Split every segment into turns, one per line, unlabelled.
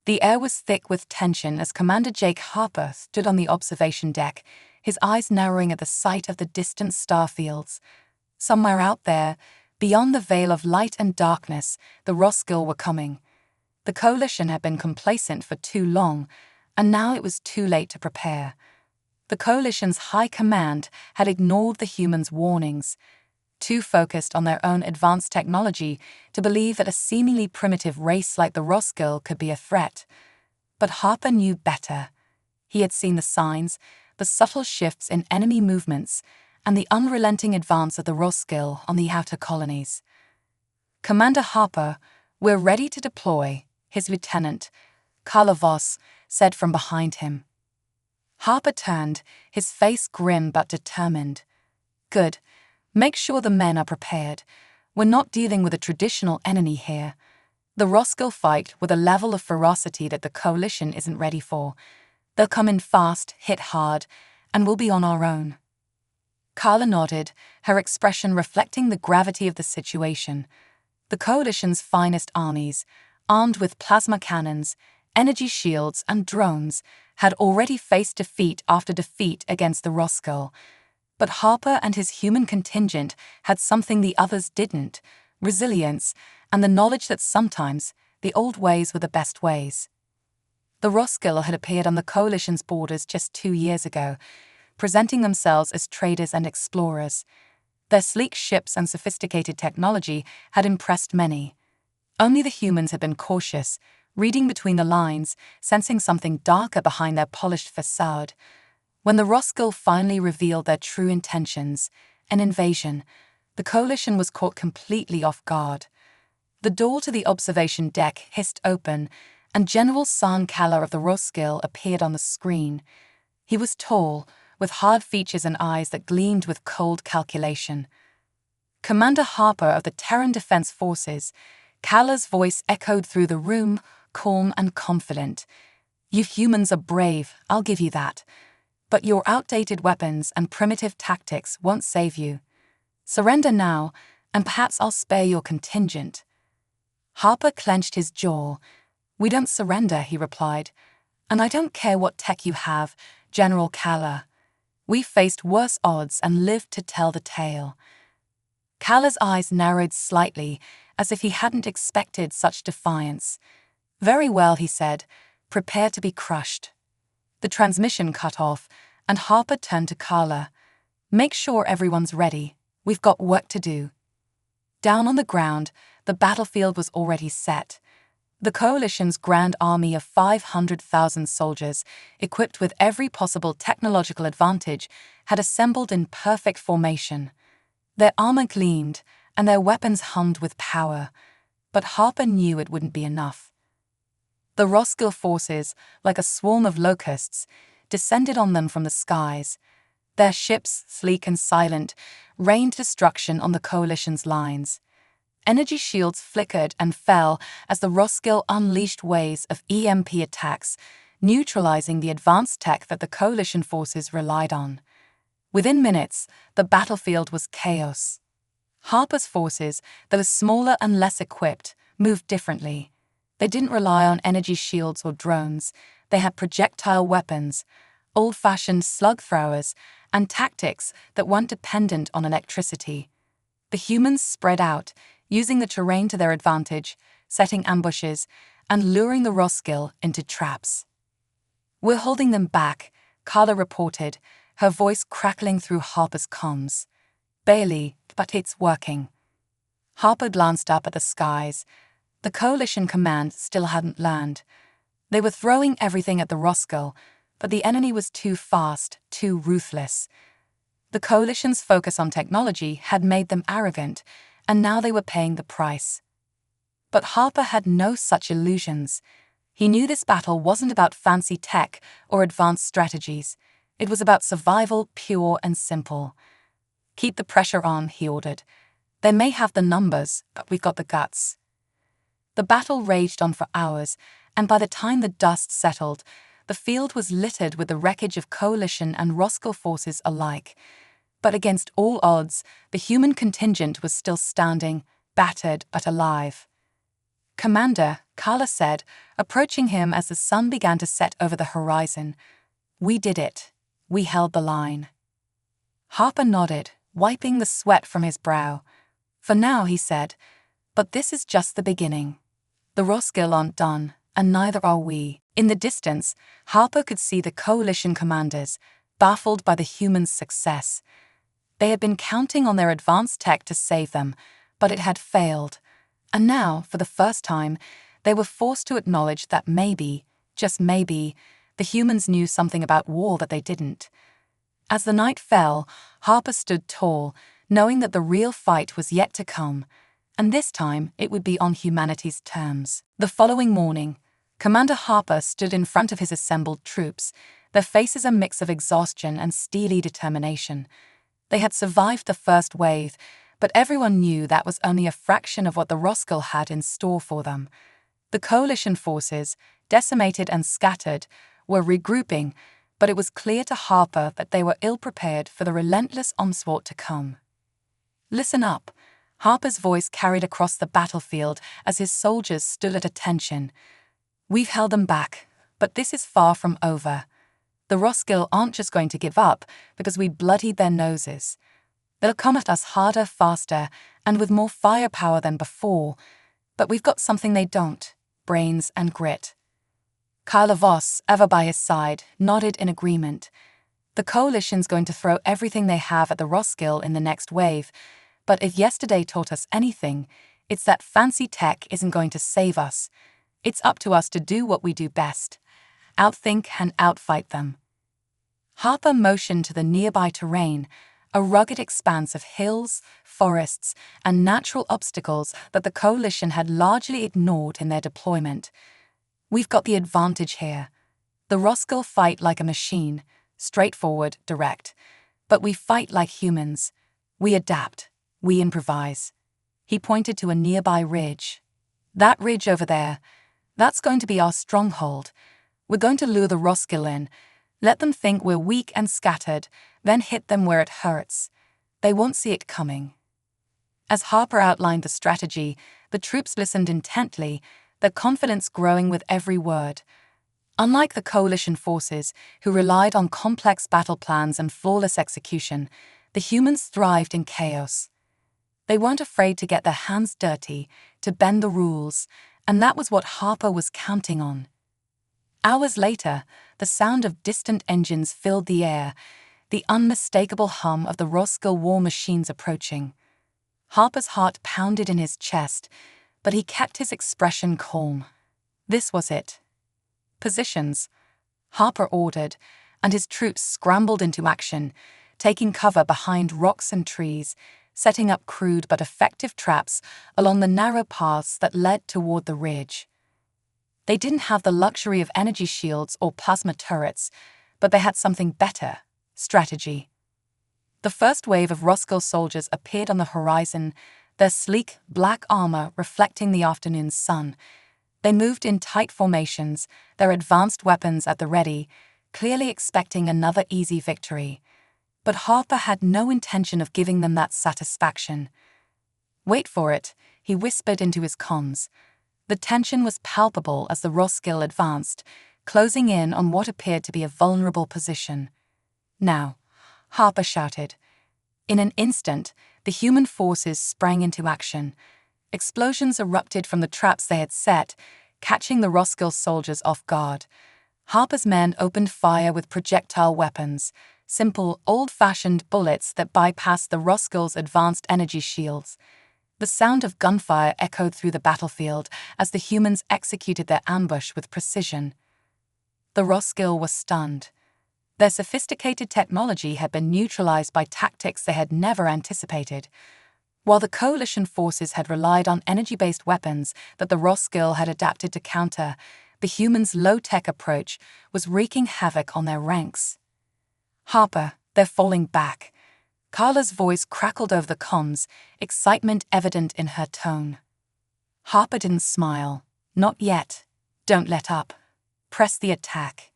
The air was thick with tension as Commander Jake Harper stood on the observation deck, his eyes narrowing at the sight of the distant starfields. Somewhere out there, beyond the veil of light and darkness, the Roskill were coming. The Coalition had been complacent for too long, and now it was too late to prepare. The Coalition's high command had ignored the humans' warnings, too focused on their own advanced technology to believe that a seemingly primitive race like the Roskill could be a threat. But Harper knew better. He had seen the signs, the subtle shifts in enemy movements, and the unrelenting advance of the Roskill on the outer colonies. "Commander Harper, we're ready to deploy," his lieutenant, Carla Voss, said from behind him. Harper turned, his face grim but determined. "Good. Make sure the men are prepared. We're not dealing with a traditional enemy here. The Roskill fight with a level of ferocity that the Coalition isn't ready for. They'll come in fast, hit hard, and we'll be on our own." Carla nodded, her expression reflecting the gravity of the situation. The Coalition's finest armies, armed with plasma cannons, energy shields, and drones, had already faced defeat after defeat against the Roskill. But Harper and his human contingent had something the others didn't: resilience and the knowledge that sometimes the old ways were the best ways. The Roskill had appeared on the Coalition's borders just 2 years ago, presenting themselves as traders and explorers. Their sleek ships and sophisticated technology had impressed many. Only the humans had been cautious, reading between the lines, sensing something darker behind their polished facade. When the Roskill finally revealed their true intentions, an invasion, the Coalition was caught completely off guard. The door to the observation deck hissed open, and General San Kala of the Roskill appeared on the screen. He was tall, with hard features and eyes that gleamed with cold calculation. "Commander Harper of the Terran Defense Forces," Kala's voice echoed through the room, calm and confident. "You humans are brave, I'll give you that. But your outdated weapons and primitive tactics won't save you. Surrender now, and perhaps I'll spare your contingent." Harper clenched his jaw. "We don't surrender," he replied. "And I don't care what tech you have, General Kala. We faced worse odds and lived to tell the tale." Kala's eyes narrowed slightly, as if he hadn't expected such defiance. "Very well," he said. "Prepare to be crushed." The transmission cut off, and Harper turned to Kala. "Make sure everyone's ready. We've got work to do." Down on the ground, the battlefield was already set. The Coalition's grand army of 500,000 soldiers, equipped with every possible technological advantage, had assembled in perfect formation. Their armor gleamed, and their weapons hummed with power. But Harper knew it wouldn't be enough. The Roskill forces, like a swarm of locusts, descended on them from the skies. Their ships, sleek and silent, rained destruction on the Coalition's lines. Energy shields flickered and fell as the Roskill unleashed waves of EMP attacks, neutralizing the advanced tech that the Coalition forces relied on. Within minutes, the battlefield was chaos. Harper's forces, though smaller and less equipped, moved differently. They didn't rely on energy shields or drones. They had projectile weapons, old-fashioned slug throwers, and tactics that weren't dependent on electricity. The humans spread out, using the terrain to their advantage, setting ambushes, and luring the Roskill into traps. "We're holding them back," Carla reported, her voice crackling through Harper's comms. "Barely, but it's working." Harper glanced up at the skies. The Coalition command still hadn't landed. They were throwing everything at the Roskill, but the enemy was too fast, too ruthless. The Coalition's focus on technology had made them arrogant, and now they were paying the price. But Harper had no such illusions. He knew this battle wasn't about fancy tech or advanced strategies. It was about survival, pure and simple. "Keep the pressure on," he ordered. "They may have the numbers, but we've got the guts." The battle raged on for hours, and by the time the dust settled, the field was littered with the wreckage of Coalition and Roskill forces alike. But against all odds, the human contingent was still standing, battered but alive. "Commander," Carla said, approaching him as the sun began to set over the horizon. "We did it. We held the line." Harper nodded, wiping the sweat from his brow. "For now," he said, "but this is just the beginning. The Roskill aren't done, and neither are we." In the distance, Harper could see the coalition commanders, baffled by the humans' success. They had been counting on their advanced tech to save them, but it had failed. And now, for the first time, they were forced to acknowledge that maybe, just maybe, the humans knew something about war that they didn't. As the night fell, Harper stood tall, knowing that the real fight was yet to come, and this time it would be on humanity's terms. The following morning, Commander Harper stood in front of his assembled troops, their faces a mix of exhaustion and steely determination. They had survived the first wave, but everyone knew that was only a fraction of what the Roskill had in store for them. The coalition forces, decimated and scattered, were regrouping, but it was clear to Harper that they were ill-prepared for the relentless onslaught to come. "Listen up," Harper's voice carried across the battlefield as his soldiers stood at attention. "We've held them back, but this is far from over. The Roskill aren't just going to give up because we bloodied their noses. They'll come at us harder, faster, and with more firepower than before. But we've got something they don't: brains and grit." Carla Voss, ever by his side, nodded in agreement. "The coalition's going to throw everything they have at the Roskill in the next wave, but if yesterday taught us anything, it's that fancy tech isn't going to save us. It's up to us to do what we do best: outthink and outfight them." Harper motioned to the nearby terrain, a rugged expanse of hills, forests, and natural obstacles that the coalition had largely ignored in their deployment. "We've got the advantage here. The Roskill fight like a machine, straightforward, direct. But we fight like humans. We adapt. We improvise." He pointed to a nearby ridge. "That ridge over there, that's going to be our stronghold. We're going to lure the Roskill in, let them think we're weak and scattered, then hit them where it hurts. They won't see it coming." As Harper outlined the strategy, the troops listened intently, their confidence growing with every word. Unlike the coalition forces, who relied on complex battle plans and flawless execution, the humans thrived in chaos. They weren't afraid to get their hands dirty, to bend the rules, and that was what Harper was counting on. Hours later, the sound of distant engines filled the air, the unmistakable hum of the Roskill war machines approaching. Harper's heart pounded in his chest, but he kept his expression calm. This was it. "Positions," Harper ordered, and his troops scrambled into action, taking cover behind rocks and trees, setting up crude but effective traps along the narrow paths that led toward the ridge. They didn't have the luxury of energy shields or plasma turrets, but they had something better: strategy. The first wave of Roskill soldiers appeared on the horizon, their sleek, black armor reflecting the afternoon's sun. They moved in tight formations, their advanced weapons at the ready, clearly expecting another easy victory. But Harper had no intention of giving them that satisfaction. "Wait for it," he whispered into his comms. The tension was palpable as the Roskill advanced, closing in on what appeared to be a vulnerable position. "Now," Harper shouted. In an instant, the human forces sprang into action. Explosions erupted from the traps they had set, catching the Roskill soldiers off guard. Harper's men opened fire with projectile weapons, simple, old-fashioned bullets that bypassed the Roskill's advanced energy shields. The sound of gunfire echoed through the battlefield as the humans executed their ambush with precision. The Roskill was stunned. Their sophisticated technology had been neutralized by tactics they had never anticipated. While the coalition forces had relied on energy-based weapons that the Roskill had adapted to counter, the humans' low-tech approach was wreaking havoc on their ranks. "Harper, they're falling back." Carla's voice crackled over the comms, excitement evident in her tone. Harper didn't smile. "Not yet. Don't let up. Press the attack."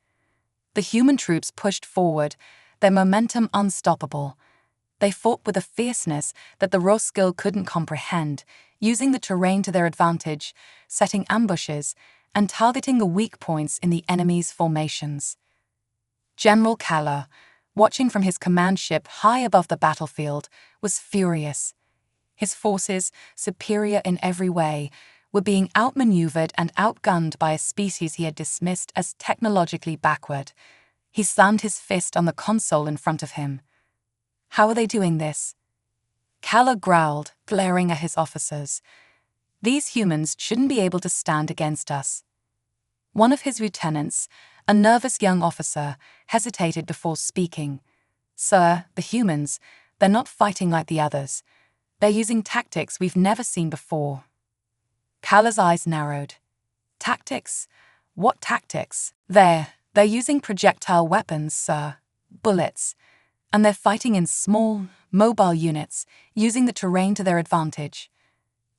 The human troops pushed forward, their momentum unstoppable. They fought with a fierceness that the Roskill couldn't comprehend, using the terrain to their advantage, setting ambushes, and targeting the weak points in the enemy's formations. General Kala, watching from his command ship high above the battlefield, was furious. His forces, superior in every way, were being outmaneuvered and outgunned by a species he had dismissed as technologically backward. He slammed his fist on the console in front of him. How are they doing this? Kala growled, glaring at his officers. These humans shouldn't be able to stand against us. One of his lieutenants, a nervous young officer, hesitated before speaking. Sir, the humans, they're not fighting like the others. They're using tactics we've never seen before. Kala's eyes narrowed. Tactics? What tactics? They're using projectile weapons, sir. Bullets. And they're fighting in small, mobile units, using the terrain to their advantage.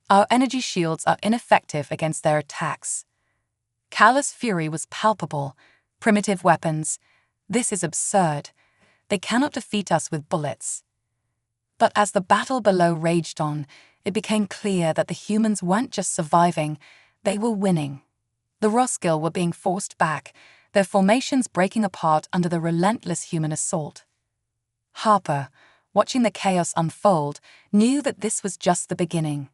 Our energy shields are ineffective against their attacks. Kala's fury was palpable. Primitive weapons. This is absurd. They cannot defeat us with bullets. But as the battle below raged on, it became clear that the humans weren't just surviving, they were winning. The Roskill were being forced back, their formations breaking apart under the relentless human assault. Harper, watching the chaos unfold, knew that this was just the beginning.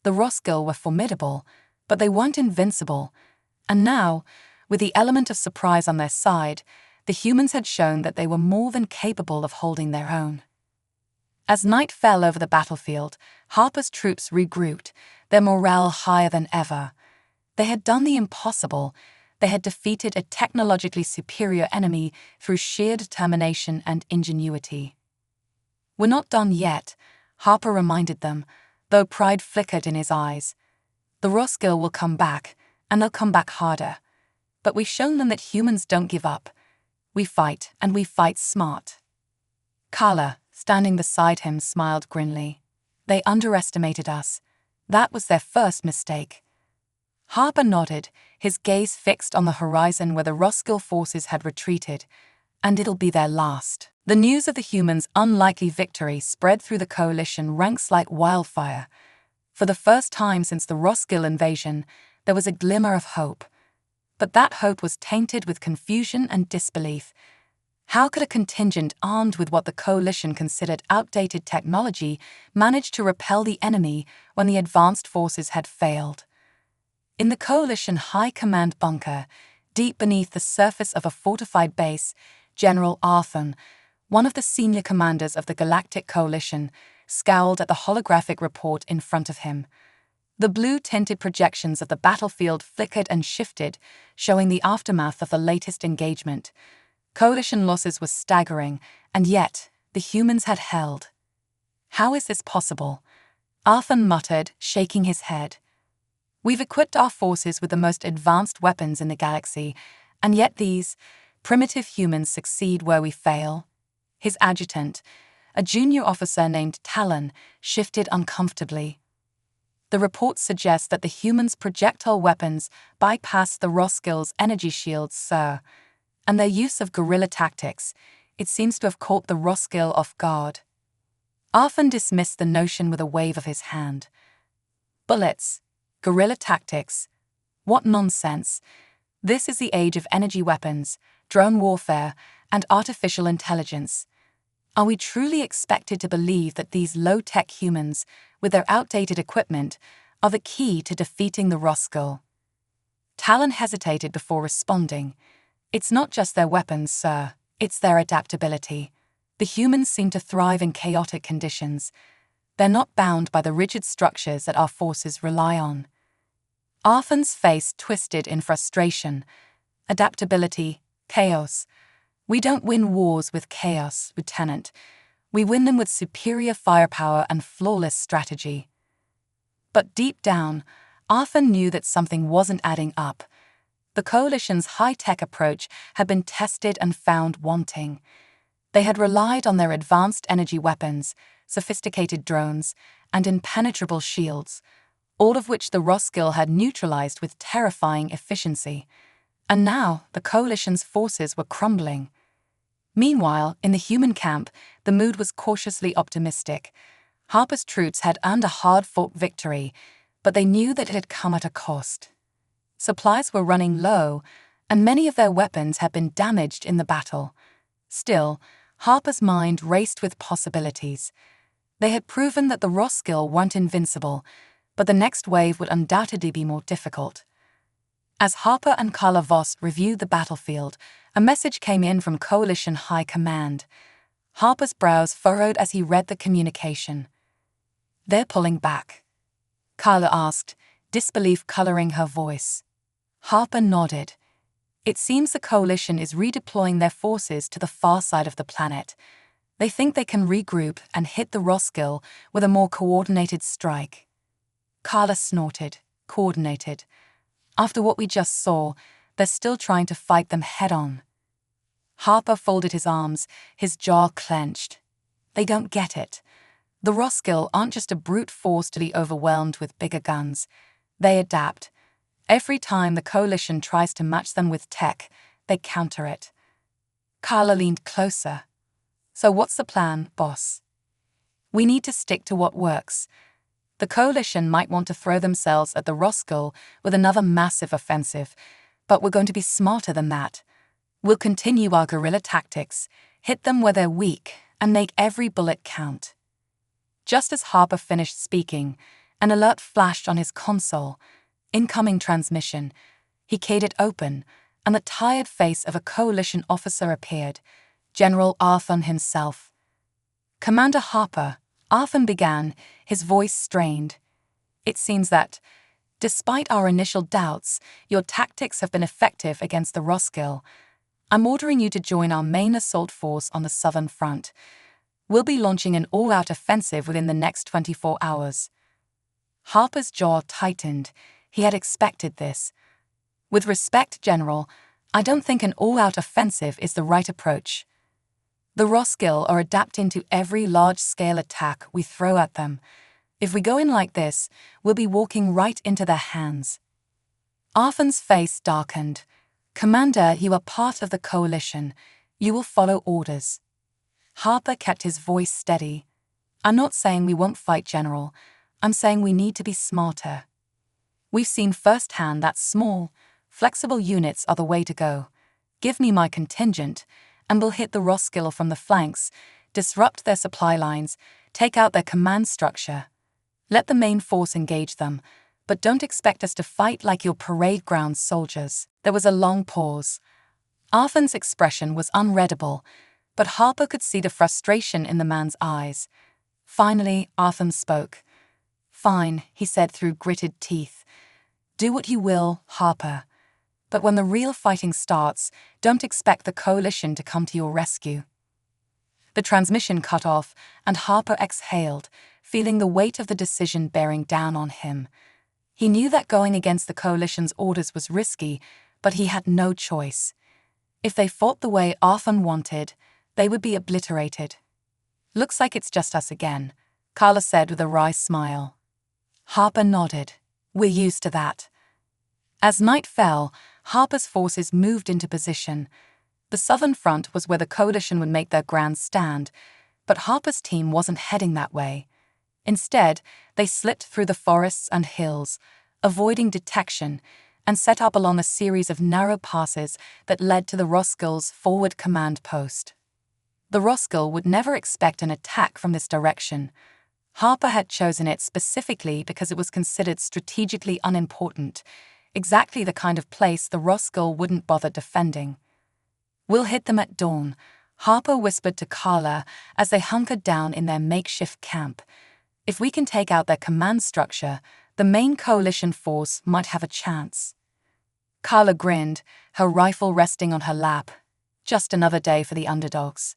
The Roskill were formidable, but they weren't invincible. And now, with the element of surprise on their side, the humans had shown that they were more than capable of holding their own. As night fell over the battlefield, Harper's troops regrouped, their morale higher than ever. They had done the impossible. They had defeated a technologically superior enemy through sheer determination and ingenuity. We're not done yet, Harper reminded them, though pride flickered in his eyes. The Roskill will come back, and they'll come back harder. But we've shown them that humans don't give up. We fight, and we fight smart. Kala, standing beside him, smiled grimly. They underestimated us. That was their first mistake. Harper nodded, his gaze fixed on the horizon where the Roskill forces had retreated. And it'll be their last. The news of the humans' unlikely victory spread through the coalition ranks like wildfire. For the first time since the Roskill invasion, there was a glimmer of hope. But that hope was tainted with confusion and disbelief. How could a contingent armed with what the coalition considered outdated technology manage to repel the enemy when the advanced forces had failed? In the coalition high command bunker, deep beneath the surface of a fortified base, General Arthur, one of the senior commanders of the Galactic Coalition, scowled at the holographic report in front of him. The blue-tinted projections of the battlefield flickered and shifted, showing the aftermath of the latest engagement. Coalition losses were staggering, and yet the humans had held. How is this possible? Arthur muttered, shaking his head. We've equipped our forces with the most advanced weapons in the galaxy, and yet these primitive humans succeed where we fail. His adjutant, a junior officer named Talon, shifted uncomfortably. The reports suggest that the humans' projectile weapons bypassed the Roskill's energy shields, sir, and their use of guerrilla tactics, it seems to have caught the Roskill off guard. Arthur dismissed the notion with a wave of his hand. Bullets, guerrilla tactics, what nonsense. This is the age of energy weapons, drone warfare, and artificial intelligence. Are we truly expected to believe that these low-tech humans, with their outdated equipment, are the key to defeating the Roskill? Talon hesitated before responding. It's not just their weapons, sir. It's their adaptability. The humans seem to thrive in chaotic conditions. They're not bound by the rigid structures that our forces rely on. Arthur's face twisted in frustration. Adaptability, chaos. We don't win wars with chaos, Lieutenant. We win them with superior firepower and flawless strategy. But deep down, Arthur knew that something wasn't adding up. The Coalition's high-tech approach had been tested and found wanting. They had relied on their advanced energy weapons, sophisticated drones, and impenetrable shields, all of which the Roskill had neutralized with terrifying efficiency. And now the Coalition's forces were crumbling. Meanwhile, in the human camp, the mood was cautiously optimistic. Harper's troops had earned a hard-fought victory, but they knew that it had come at a cost. Supplies were running low, and many of their weapons had been damaged in the battle. Still, Harper's mind raced with possibilities. They had proven that the Roskilde weren't invincible, but the next wave would undoubtedly be more difficult. As Harper and Carla Voss reviewed the battlefield, a message came in from Coalition High Command. Harper's brows furrowed as he read the communication. "They're pulling back," Carla asked, disbelief coloring her voice. Harper nodded. "It seems the coalition is redeploying their forces to the far side of the planet. They think they can regroup and hit the Roskilde with a more coordinated strike." Carla snorted. Coordinated. After what we just saw, they're still trying to fight them head-on. Harper folded his arms, his jaw clenched. They don't get it. The Roskilde aren't just a brute force to be overwhelmed with bigger guns. They adapt. Every time the coalition tries to match them with tech, they counter it. Carla leaned closer. "So what's the plan, boss?" "We need to stick to what works. The coalition might want to throw themselves at the Roskilde with another massive offensive, but we're going to be smarter than that. We'll continue our guerrilla tactics, hit them where they're weak, and make every bullet count." Just as Harper finished speaking, an alert flashed on his console. Incoming transmission. He keyed it open, and the tired face of a coalition officer appeared, General Arthur himself. "Commander Harper," Arthur began, his voice strained. "It seems that, despite our initial doubts, your tactics have been effective against the Roskilde. I'm ordering you to join our main assault force on the southern front. We'll be launching an all-out offensive within the next 24 hours. Harper's jaw tightened. He had expected this. "With respect, General, I don't think an all-out offensive is the right approach. The Roskilde are adapting to every large-scale attack we throw at them. If we go in like this, we'll be walking right into their hands." Arthur's face darkened. "Commander, you are part of the coalition. You will follow orders." Harper kept his voice steady. "I'm not saying we won't fight, General. I'm saying we need to be smarter. We've seen firsthand that small, flexible units are the way to go. Give me my contingent, and we'll hit the Roskilde from the flanks, disrupt their supply lines, take out their command structure. Let the main force engage them, but don't expect us to fight like your parade ground soldiers." There was a long pause. Arthur's expression was unreadable, but Harper could see the frustration in the man's eyes. Finally, Arthur spoke. "Fine," he said through gritted teeth. "Do what you will, Harper. But when the real fighting starts, don't expect the coalition to come to your rescue." The transmission cut off, and Harper exhaled, feeling the weight of the decision bearing down on him. He knew that going against the coalition's orders was risky, but he had no choice. If they fought the way Arthur wanted, they would be obliterated. "Looks like it's just us again," Carla said with a wry smile. Harper nodded. "We're used to that." As night fell, Harper's forces moved into position. The southern front was where the coalition would make their grand stand, but Harper's team wasn't heading that way. Instead, they slipped through the forests and hills, avoiding detection, and set up along a series of narrow passes that led to the Roskilde's forward command post. The Roskilde would never expect an attack from this direction. Harper had chosen it specifically because it was considered strategically unimportant, exactly the kind of place the Roskilde wouldn't bother defending. "We'll hit them at dawn," Harper whispered to Carla as they hunkered down in their makeshift camp. "If we can take out their command structure, the main coalition force might have a chance." Carla grinned, her rifle resting on her lap. Just another day for the underdogs.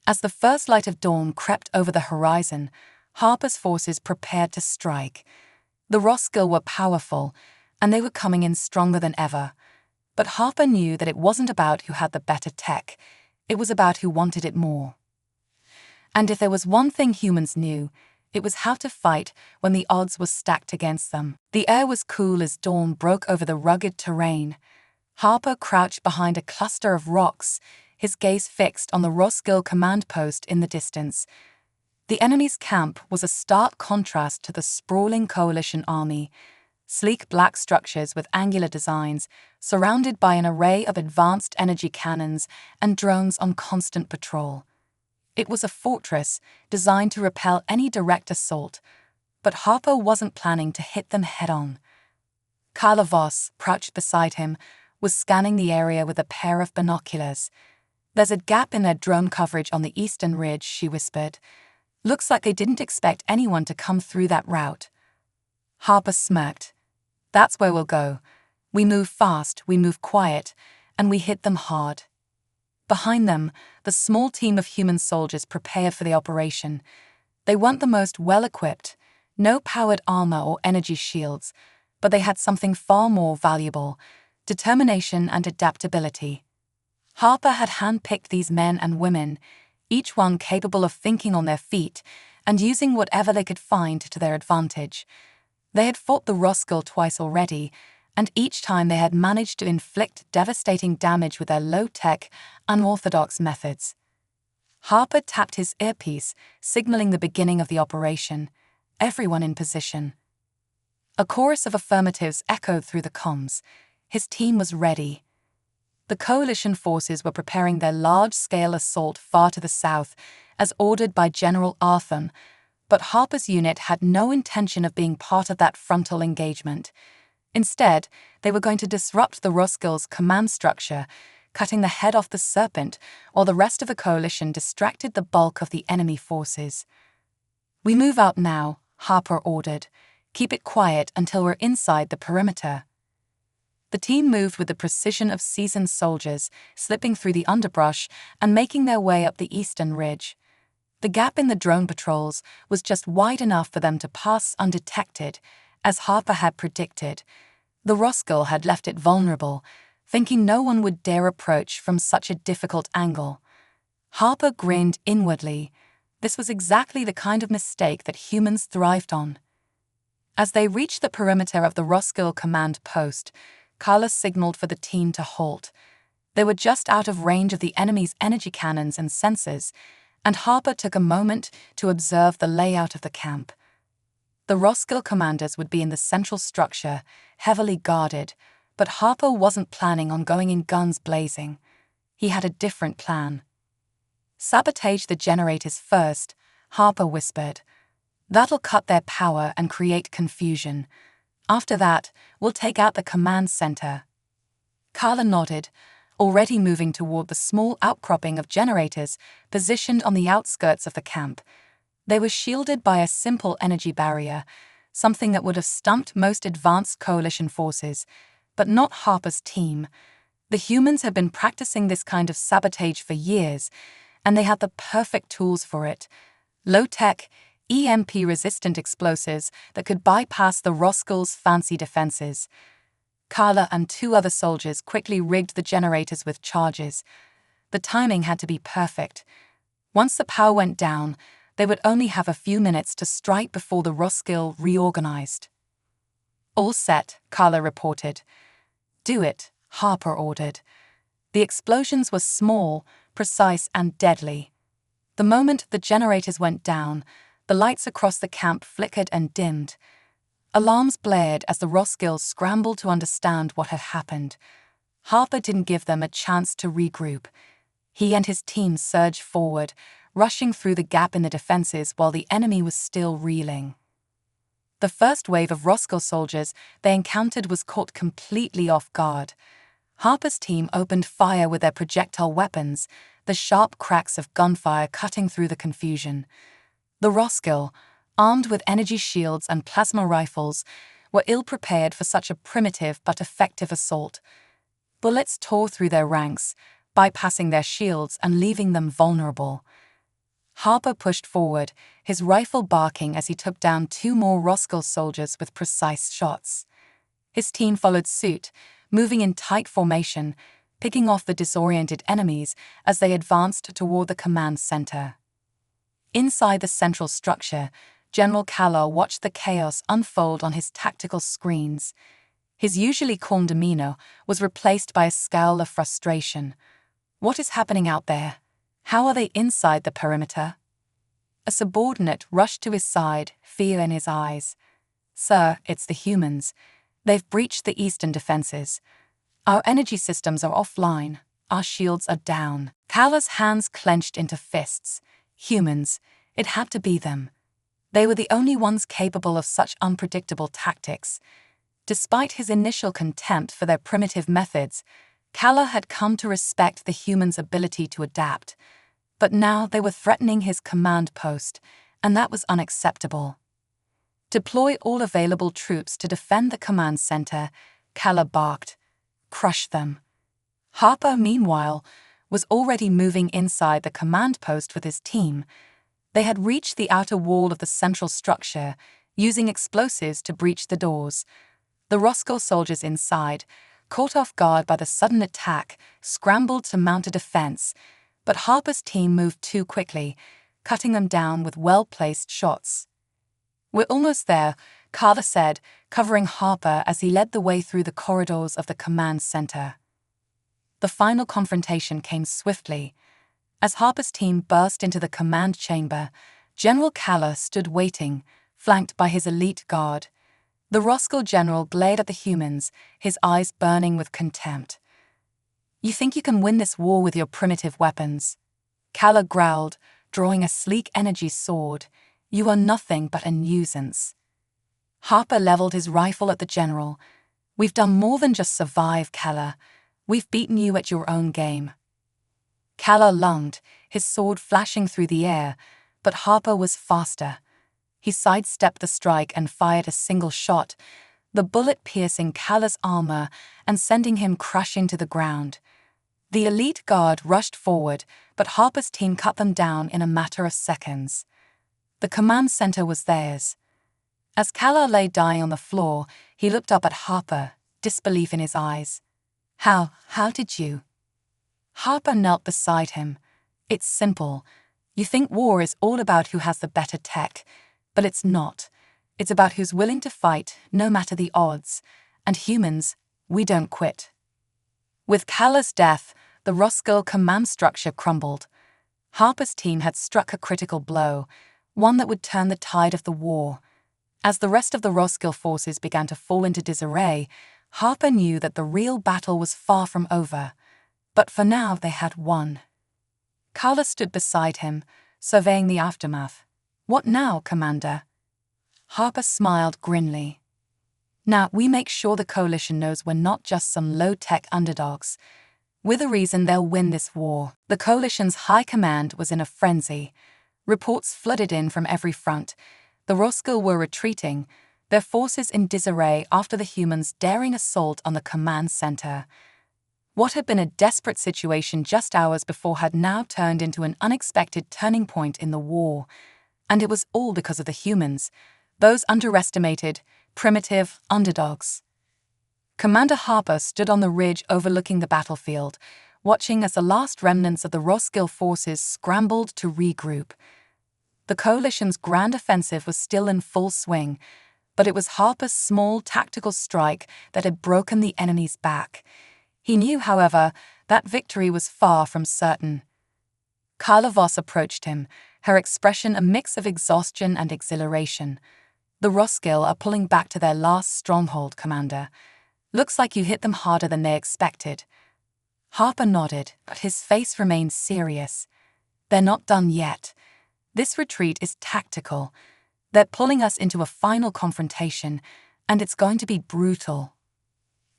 As the first light of dawn crept over the horizon, Harper's forces prepared to strike. The Roskilde were powerful, and they were coming in stronger than ever. But Harper knew that it wasn't about who had the better tech, it was about who wanted it more. And if there was one thing humans knew, it was how to fight when the odds were stacked against them. The air was cool as dawn broke over the rugged terrain. Harper crouched behind a cluster of rocks, his gaze fixed on the Roskilde command post in the distance. The enemy's camp was a stark contrast to the sprawling coalition army, sleek black structures with angular designs, surrounded by an array of advanced energy cannons and drones on constant patrol. It was a fortress designed to repel any direct assault, but Harper wasn't planning to hit them head-on. Carla Voss, crouched beside him, was scanning the area with a pair of binoculars. "There's a gap in their drone coverage on the eastern ridge," she whispered. "Looks like they didn't expect anyone to come through that route." Harper smirked. "That's where we'll go. We move fast, we move quiet, and we hit them hard." Behind them, the small team of human soldiers prepared for the operation. They weren't the most well-equipped, no powered armor or energy shields, but they had something far more valuable: determination and adaptability. Harper had handpicked these men and women, each one capable of thinking on their feet and using whatever they could find to their advantage. They had fought the Roskilde twice already, and each time they had managed to inflict devastating damage with their low-tech, unorthodox methods. Harper tapped his earpiece, signaling the beginning of the operation. Everyone in position. A chorus of affirmatives echoed through the comms. His team was ready. The coalition forces were preparing their large-scale assault far to the south, as ordered by General Arthur, but Harper's unit had no intention of being part of that frontal engagement. Instead, they were going to disrupt the Roskilde's command structure, cutting the head off the serpent, while the rest of the coalition distracted the bulk of the enemy forces. "We move out now," Harper ordered. "Keep it quiet until we're inside the perimeter." The team moved with the precision of seasoned soldiers, slipping through the underbrush and making their way up the eastern ridge. The gap in the drone patrols was just wide enough for them to pass undetected, as Harper had predicted. The Roskilde had left it vulnerable, thinking no one would dare approach from such a difficult angle. Harper grinned inwardly. This was exactly the kind of mistake that humans thrived on. As they reached the perimeter of the Roskilde command post, Carla signaled for the team to halt. They were just out of range of the enemy's energy cannons and sensors, and Harper took a moment to observe the layout of the camp. The Roskilde commanders would be in the central structure, heavily guarded, but Harper wasn't planning on going in guns blazing. He had a different plan. "Sabotage the generators first," Harper whispered. "That'll cut their power and create confusion. After that, we'll take out the command center." Carla nodded, already moving toward the small outcropping of generators positioned on the outskirts of the camp. They were shielded by a simple energy barrier, something that would have stumped most advanced coalition forces, but not Harper's team. The humans had been practicing this kind of sabotage for years, and they had the perfect tools for it: low-tech, EMP-resistant explosives that could bypass the Roskilde's fancy defenses. Carla and two other soldiers quickly rigged the generators with charges. The timing had to be perfect. Once the power went down, they would only have a few minutes to strike before the Roskilde reorganized. "All set," Carla reported. "Do it," Harper ordered. The explosions were small, precise, and deadly. The moment the generators went down, the lights across the camp flickered and dimmed. Alarms blared as the Roskilde scrambled to understand what had happened. Harper didn't give them a chance to regroup. He and his team surged forward, rushing through the gap in the defenses while the enemy was still reeling. The first wave of Roskilde soldiers they encountered was caught completely off guard. Harper's team opened fire with their projectile weapons, the sharp cracks of gunfire cutting through the confusion. The Roskilde, armed with energy shields and plasma rifles, were ill-prepared for such a primitive but effective assault. Bullets tore through their ranks, bypassing their shields and leaving them vulnerable. Harper pushed forward, his rifle barking as he took down two more Roskilde soldiers with precise shots. His team followed suit, moving in tight formation, picking off the disoriented enemies as they advanced toward the command center. Inside the central structure, General Callor watched the chaos unfold on his tactical screens. His usually calm demeanor was replaced by a scowl of frustration. "What is happening out there? How are they inside the perimeter?" A subordinate rushed to his side, fear in his eyes. "Sir, it's the humans. They've breached the eastern defenses. Our energy systems are offline. Our shields are down." Kala's hands clenched into fists. Humans. It had to be them. They were the only ones capable of such unpredictable tactics. Despite his initial contempt for their primitive methods, Kala had come to respect the humans' ability to adapt. But now they were threatening his command post, and that was unacceptable. "Deploy all available troops to defend the command center," Kala barked. "Crush them." Harper, meanwhile, was already moving inside the command post with his team. They had reached the outer wall of the central structure, using explosives to breach the doors. The Roscoe soldiers inside, caught off guard by the sudden attack, scrambled to mount a defense, but Harper's team moved too quickly, cutting them down with well-placed shots. "We're almost there," Kala said, covering Harper as he led the way through the corridors of the command center. The final confrontation came swiftly. As Harper's team burst into the command chamber, General Kala stood waiting, flanked by his elite guard. The Roscoe general glared at the humans, his eyes burning with contempt. "You think you can win this war with your primitive weapons?" Kala growled, drawing a sleek energy sword. "You are nothing but a nuisance." Harper leveled his rifle at the general. "We've done more than just survive, Kala. We've beaten you at your own game." Kala lunged, his sword flashing through the air, but Harper was faster. He sidestepped the strike and fired a single shot, the bullet piercing Kala's armor and sending him crashing to the ground. The elite guard rushed forward, but Harper's team cut them down in a matter of seconds. The command center was theirs. As Kala lay dying on the floor, he looked up at Harper, disbelief in his eyes. How did you?" Harper knelt beside him. "It's simple. You think war is all about who has the better tech, but it's not. It's about who's willing to fight, no matter the odds. And humans, we don't quit." With Kala's death, the Roscoe command structure crumbled. Harper's team had struck a critical blow, one that would turn the tide of the war. As the rest of the Roscoe forces began to fall into disarray, Harper knew that the real battle was far from over. But for now they had won. Kala stood beside him, surveying the aftermath. "What now, Commander?" Harper smiled grimly. "Now we make sure the coalition knows we're not just some low-tech underdogs. We're the reason they'll win this war." The coalition's high command was in a frenzy. Reports flooded in from every front. The Roscoe were retreating, their forces in disarray after the humans' daring assault on the command center. What had been a desperate situation just hours before had now turned into an unexpected turning point in the war. And it was all because of the humans, those underestimated, primitive underdogs. Commander Harper stood on the ridge overlooking the battlefield, watching as the last remnants of the Roscoe forces scrambled to regroup. The coalition's grand offensive was still in full swing, but it was Harper's small tactical strike that had broken the enemy's back. He knew, however, that victory was far from certain. Carla Voss approached him, her expression a mix of exhaustion and exhilaration. "The Roscoe are pulling back to their last stronghold, Commander. Looks like you hit them harder than they expected." Harper nodded, but his face remained serious. "They're not done yet. This retreat is tactical. They're pulling us into a final confrontation, and it's going to be brutal."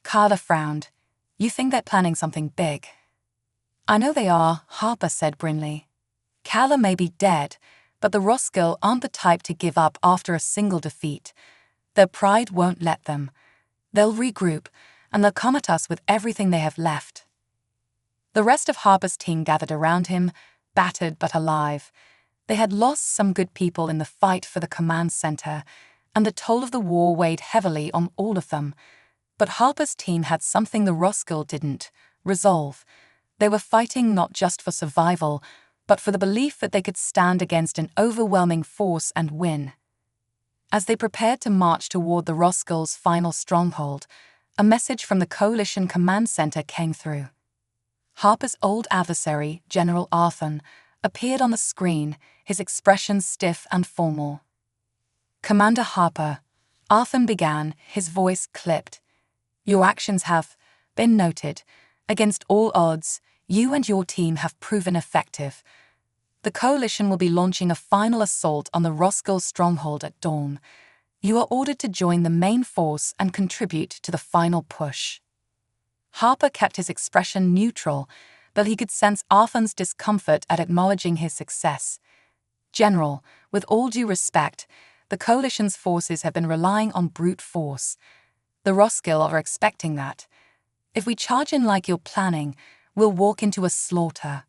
Carla frowned. "You think they're planning something big?" "I know they are," Harper said grimly. "Kala may be dead, but the Roscoe aren't the type to give up after a single defeat. Their pride won't let them. They'll regroup, and they'll come at us with everything they have left." The rest of Harper's team gathered around him, battered but alive. They had lost some good people in the fight for the command center, and the toll of the war weighed heavily on all of them. But Harper's team had something the Roscoe didn't: resolve. They were fighting not just for survival, but for the belief that they could stand against an overwhelming force and win. As they prepared to march toward the Roscoe's final stronghold, a message from the coalition command center came through. Harper's old adversary, General Arthur, appeared on the screen, his expression stiff and formal. "Commander Harper," Arthur began, his voice clipped. "Your actions have been noted. Against all odds, you and your team have proven effective. The Coalition will be launching a final assault on the Roskilde stronghold at dawn. You are ordered to join the main force and contribute to the final push." Harper kept his expression neutral, but he could sense Arthur's discomfort at acknowledging his success. "General, with all due respect, the Coalition's forces have been relying on brute force. The Roskilde are expecting that. If we charge in like you're planning, we'll walk into a slaughter."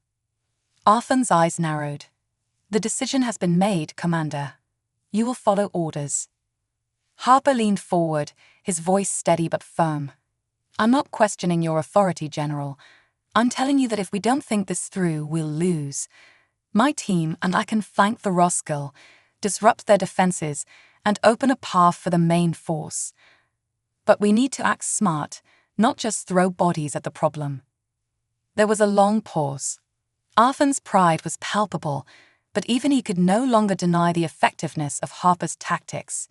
Arthur's eyes narrowed. "The decision has been made, Commander. You will follow orders." Harper leaned forward, his voice steady but firm. "I'm not questioning your authority, General. I'm telling you that if we don't think this through, we'll lose. My team and I can flank the Roskilde, disrupt their defenses, and open a path for the main force. But we need to act smart, not just throw bodies at the problem." There was a long pause. Arthur's pride was palpable, but even he could no longer deny the effectiveness of Harper's tactics.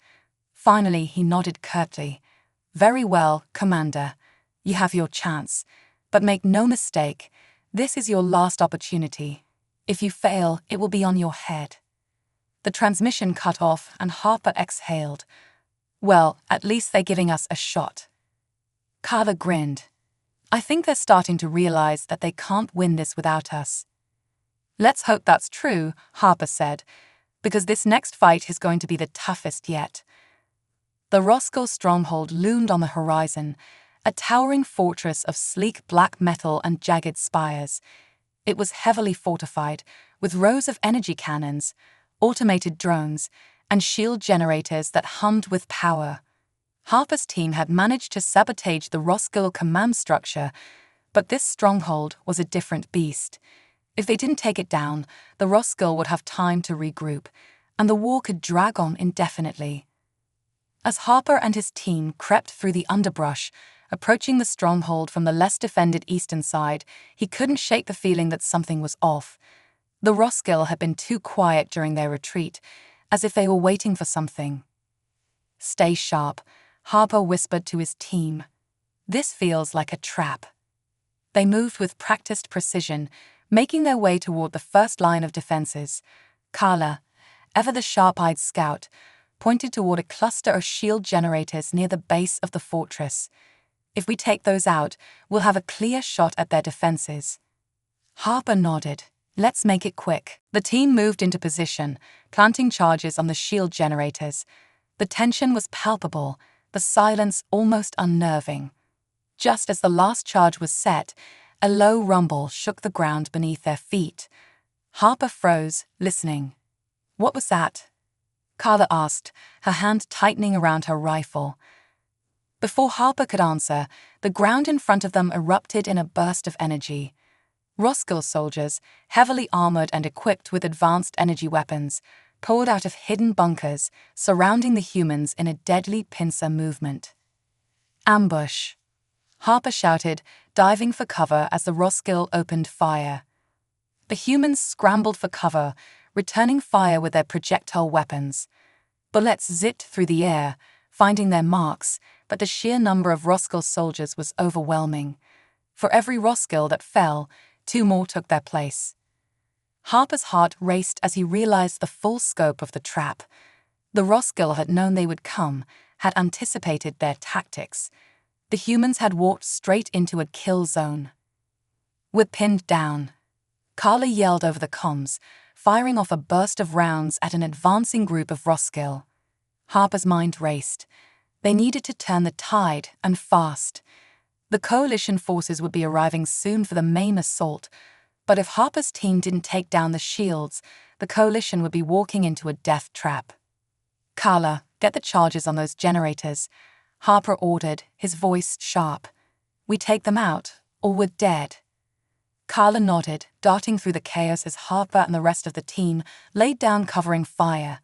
Finally, he nodded curtly. "Very well, Commander. You have your chance. But make no mistake, this is your last opportunity. If you fail, it will be on your head." The transmission cut off and Harper exhaled. "Well, at least they're giving us a shot." Carla grinned. "I think they're starting to realize that they can't win this without us." "Let's hope that's true," Harper said, "because this next fight is going to be the toughest yet." The Roskilde stronghold loomed on the horizon, a towering fortress of sleek black metal and jagged spires. It was heavily fortified, with rows of energy cannons, automated drones, and shield generators that hummed with power. Harper's team had managed to sabotage the Roskilde command structure, but this stronghold was a different beast. If they didn't take it down, the Roskilde would have time to regroup, and the war could drag on indefinitely. As Harper and his team crept through the underbrush, approaching the stronghold from the less defended eastern side, he couldn't shake the feeling that something was off. The Roskilde had been too quiet during their retreat, as if they were waiting for something. "Stay sharp," Harper whispered to his team. "This feels like a trap." They moved with practiced precision, making their way toward the first line of defenses. Carla, ever the sharp-eyed scout, pointed toward a cluster of shield generators near the base of the fortress. "If we take those out, we'll have a clear shot at their defenses." Harper nodded. "Let's make it quick." The team moved into position, planting charges on the shield generators. The tension was palpable, the silence almost unnerving. Just as the last charge was set, a low rumble shook the ground beneath their feet. Harper froze, listening. "What was that?" Carla asked, her hand tightening around her rifle. Before Harper could answer, the ground in front of them erupted in a burst of energy. Roskilde soldiers, heavily armored and equipped with advanced energy weapons, poured out of hidden bunkers, surrounding the humans in a deadly pincer movement. "Ambush!" Harper shouted, diving for cover as the Roskilde opened fire. The humans scrambled for cover, returning fire with their projectile weapons. Bullets zipped through the air, finding their marks, but the sheer number of Roskilde soldiers was overwhelming. For every Roskilde that fell, 2 more took their place. Harper's heart raced as he realized the full scope of the trap. The Roskilde had known they would come, had anticipated their tactics. The humans had walked straight into a kill zone. "We're pinned down," Carla yelled over the comms, firing off a burst of rounds at an advancing group of Roskilde. Harper's mind raced. They needed to turn the tide, and fast. The Coalition forces would be arriving soon for the main assault, but if Harper's team didn't take down the shields, the Coalition would be walking into a death trap. "Carla, get the charges on those generators," Harper ordered, his voice sharp. "We take them out, or we're dead." Carla nodded, darting through the chaos as Harper and the rest of the team laid down covering fire.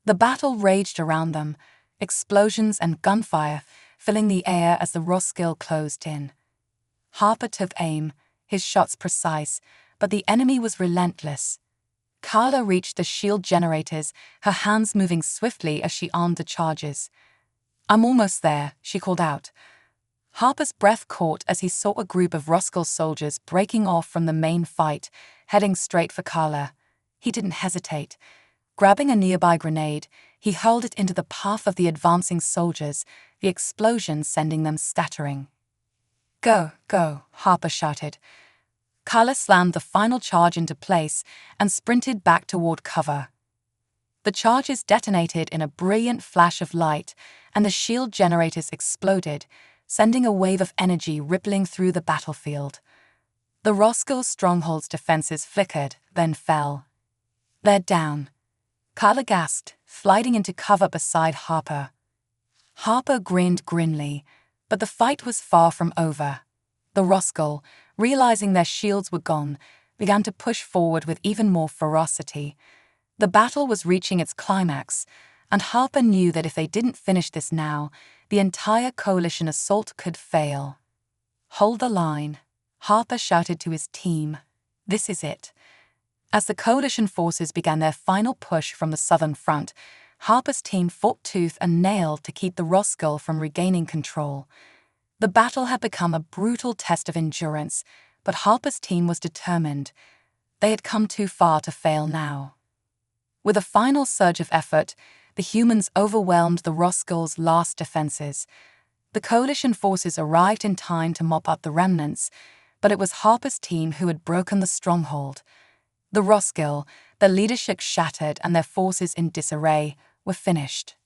The battle raged around them, explosions and gunfire filling the air as the Roskilde closed in. Harper took aim, his shots precise, but the enemy was relentless. Carla reached the shield generators, her hands moving swiftly as she armed the charges. "I'm almost there," she called out. Harper's breath caught as he saw a group of Roscoe's soldiers breaking off from the main fight, heading straight for Carla. He didn't hesitate. Grabbing a nearby grenade, he hurled it into the path of the advancing soldiers, the explosion sending them scattering. "Go, go," Harper shouted. Carla slammed the final charge into place and sprinted back toward cover. The charges detonated in a brilliant flash of light, and the shield generators exploded, sending a wave of energy rippling through the battlefield. The Roscoe stronghold's defenses flickered, then fell. "They're down," Carla gasped, sliding into cover beside Harper. Harper grinned grimly, but the fight was far from over. The Roscoe, realizing their shields were gone, began to push forward with even more ferocity. The battle was reaching its climax, and Harper knew that if they didn't finish this now, the entire coalition assault could fail. "Hold the line," Harper shouted to his team. "This is it." As the coalition forces began their final push from the southern front, Harper's team fought tooth and nail to keep the Roscoe from regaining control. The battle had become a brutal test of endurance, but Harper's team was determined. They had come too far to fail now. With a final surge of effort, the humans overwhelmed the Roscoe's last defenses. The coalition forces arrived in time to mop up the remnants, but it was Harper's team who had broken the stronghold. The Roscoe, their leadership shattered and their forces in disarray, were finished.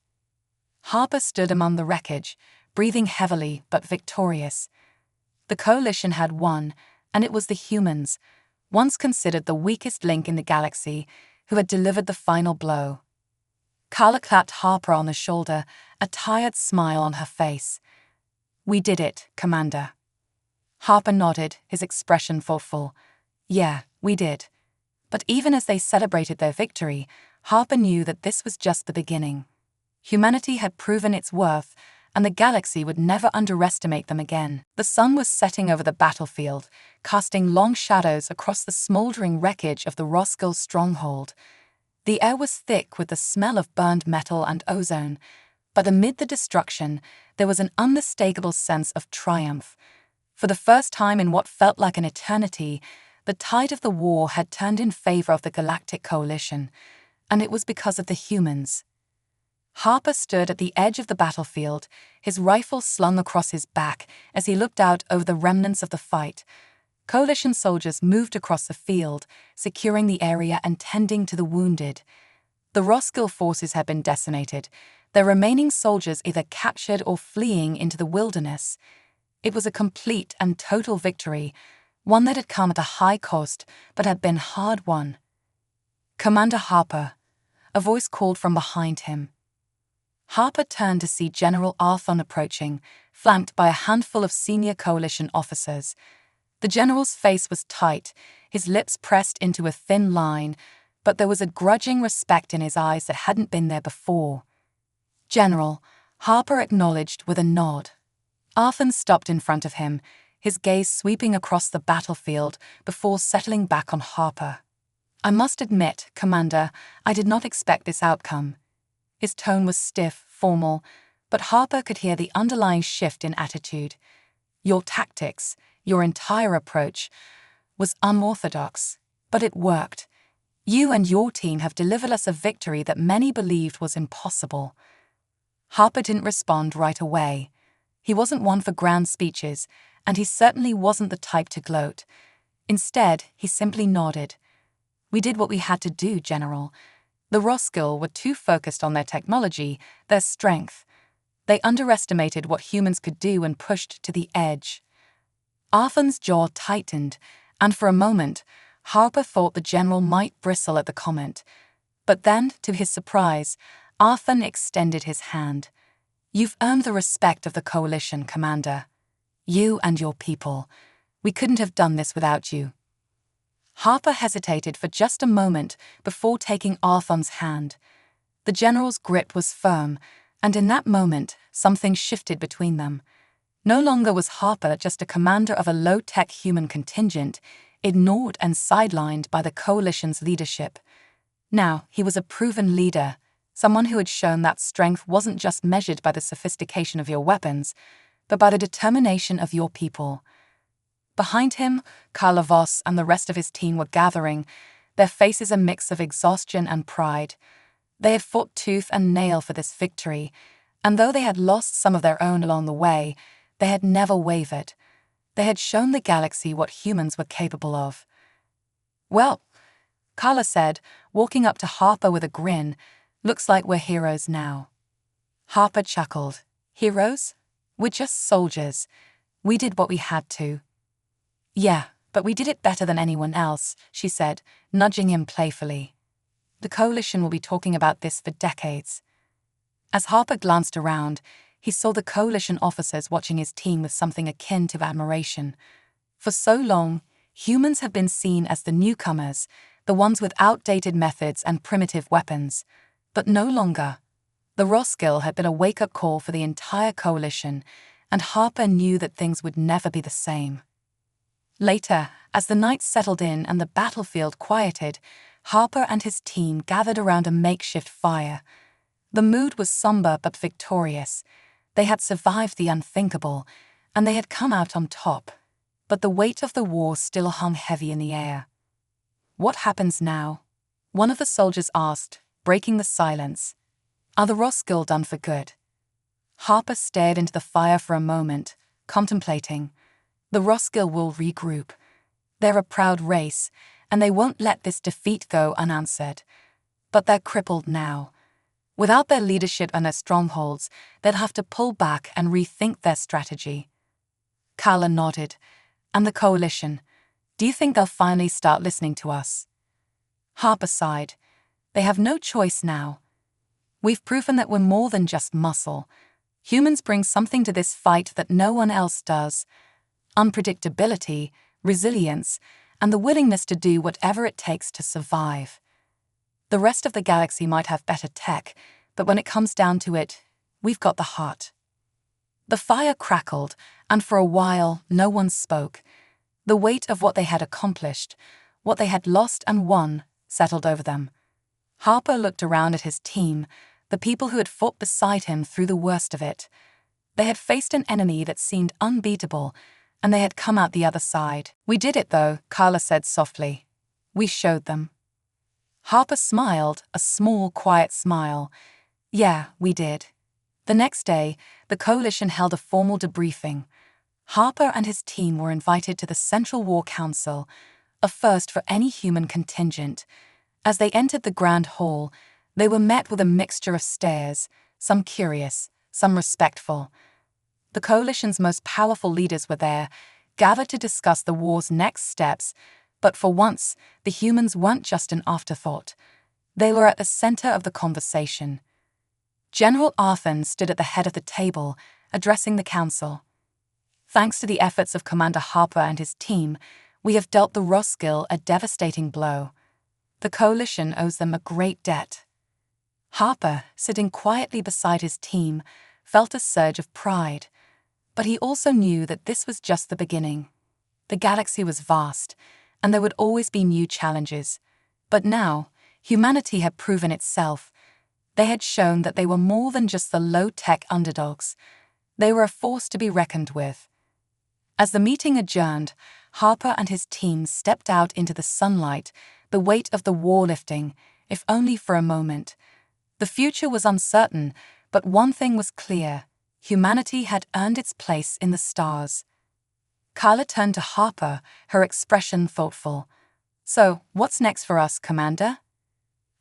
Harper stood among the wreckage, breathing heavily but victorious. The coalition had won, and it was the humans, once considered the weakest link in the galaxy, who had delivered the final blow. Carla clapped Harper on the shoulder, a tired smile on her face. "We did it, Commander." Harper nodded, his expression thoughtful. "Yeah, we did." But even as they celebrated their victory, Harper knew that this was just the beginning. Humanity had proven its worth, and the galaxy would never underestimate them again. The sun was setting over the battlefield, casting long shadows across the smoldering wreckage of the Roscoe stronghold. The air was thick with the smell of burned metal and ozone, but amid the destruction, there was an unmistakable sense of triumph. For the first time in what felt like an eternity, the tide of the war had turned in favor of the Galactic Coalition, and it was because of the humans. Harper stood at the edge of the battlefield, his rifle slung across his back as he looked out over the remnants of the fight. Coalition soldiers moved across the field, securing the area and tending to the wounded. The Roscoe forces had been decimated, their remaining soldiers either captured or fleeing into the wilderness. It was a complete and total victory, one that had come at a high cost but had been hard-won. "Commander Harper," a voice called from behind him. Harper turned to see General Arthon approaching, flanked by a handful of senior coalition officers. The general's face was tight, his lips pressed into a thin line, but there was a grudging respect in his eyes that hadn't been there before. "General," Harper acknowledged with a nod. Arthon stopped in front of him, his gaze sweeping across the battlefield before settling back on Harper. "I must admit, Commander, I did not expect this outcome." His tone was stiff, formal, but Harper could hear the underlying shift in attitude. "Your tactics, your entire approach, was unorthodox, but it worked. You and your team have delivered us a victory that many believed was impossible." Harper didn't respond right away. He wasn't one for grand speeches, and he certainly wasn't the type to gloat. Instead, he simply nodded. "We did what we had to do, General. The Roscoe were too focused on their technology, their strength. They underestimated what humans could do and pushed to the edge." Arthon's jaw tightened, and for a moment, Harper thought the general might bristle at the comment. But then, to his surprise, Arthon extended his hand. "You've earned the respect of the Coalition, Commander. You and your people. We couldn't have done this without you." Harper hesitated for just a moment before taking Arthon's hand. The general's grip was firm, and in that moment, something shifted between them. No longer was Harper just a commander of a low-tech human contingent, ignored and sidelined by the Coalition's leadership. Now, he was a proven leader, someone who had shown that strength wasn't just measured by the sophistication of your weapons, but by the determination of your people. Behind him, Karl Voss and the rest of his team were gathering, their faces a mix of exhaustion and pride. They had fought tooth and nail for this victory, and though they had lost some of their own along the way, they had never wavered. They had shown the galaxy what humans were capable of. "Well," Carla said, walking up to Harper with a grin, "looks like we're heroes now." Harper chuckled. "Heroes? We're just soldiers. We did what we had to." "Yeah, but we did it better than anyone else," she said, nudging him playfully. "The Coalition will be talking about this for decades." As Harper glanced around, he saw the Coalition officers watching his team with something akin to admiration. For so long, humans have been seen as the newcomers, the ones with outdated methods and primitive weapons. But no longer. The Roskill had been a wake-up call for the entire Coalition, and Harper knew that things would never be the same. Later, as the night settled in and the battlefield quieted, Harper and his team gathered around a makeshift fire. The mood was somber but victorious. They had survived the unthinkable, and they had come out on top. But the weight of the war still hung heavy in the air. "What happens now?" one of the soldiers asked, breaking the silence. "Are the Roskill done for good?" Harper stared into the fire for a moment, contemplating. "The Roskill will regroup. They're a proud race, and they won't let this defeat go unanswered. But they're crippled now. Without their leadership and their strongholds, they'd have to pull back and rethink their strategy." Carla nodded. "And the Coalition? Do you think they'll finally start listening to us?" Harper sighed. "They have no choice now. We've proven that we're more than just muscle. Humans bring something to this fight that no one else does. Unpredictability, resilience, and the willingness to do whatever it takes to survive. The rest of the galaxy might have better tech, but when it comes down to it, we've got the heart." The fire crackled, and for a while, no one spoke. The weight of what they had accomplished, what they had lost and won, settled over them. Harper looked around at his team, the people who had fought beside him through the worst of it. They had faced an enemy that seemed unbeatable, and they had come out the other side. "We did it, though," Carla said softly. "We showed them." Harper smiled, a small, quiet smile. "Yeah, we did." The next day, the Coalition held a formal debriefing. Harper and his team were invited to the Central War Council, a first for any human contingent. As they entered the Grand Hall, they were met with a mixture of stares, some curious, some respectful. The Coalition's most powerful leaders were there, gathered to discuss the war's next steps, but for once, the humans weren't just an afterthought. They were at the center of the conversation. General Arthur stood at the head of the table, addressing the council. "Thanks to the efforts of Commander Harper and his team, we have dealt the Roskill a devastating blow. The Coalition owes them a great debt." Harper, sitting quietly beside his team, felt a surge of pride. But he also knew that this was just the beginning. The galaxy was vast, and there would always be new challenges. But now, humanity had proven itself. They had shown that they were more than just the low-tech underdogs. They were a force to be reckoned with. As the meeting adjourned, Harper and his team stepped out into the sunlight, the weight of the war lifting, if only for a moment. The future was uncertain, but one thing was clear: humanity had earned its place in the stars. Carla turned to Harper, her expression thoughtful. "So, what's next for us, Commander?"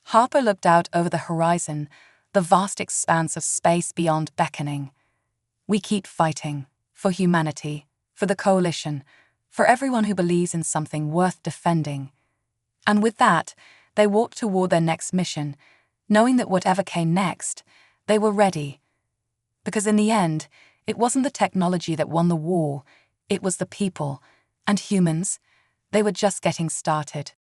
Harper looked out over the horizon, the vast expanse of space beyond beckoning. "We keep fighting. For humanity. For the Coalition. For everyone who believes in something worth defending." And with that, they walked toward their next mission, knowing that whatever came next, they were ready. Because in the end, it wasn't the technology that won the war, it was the people. And humans, they were just getting started.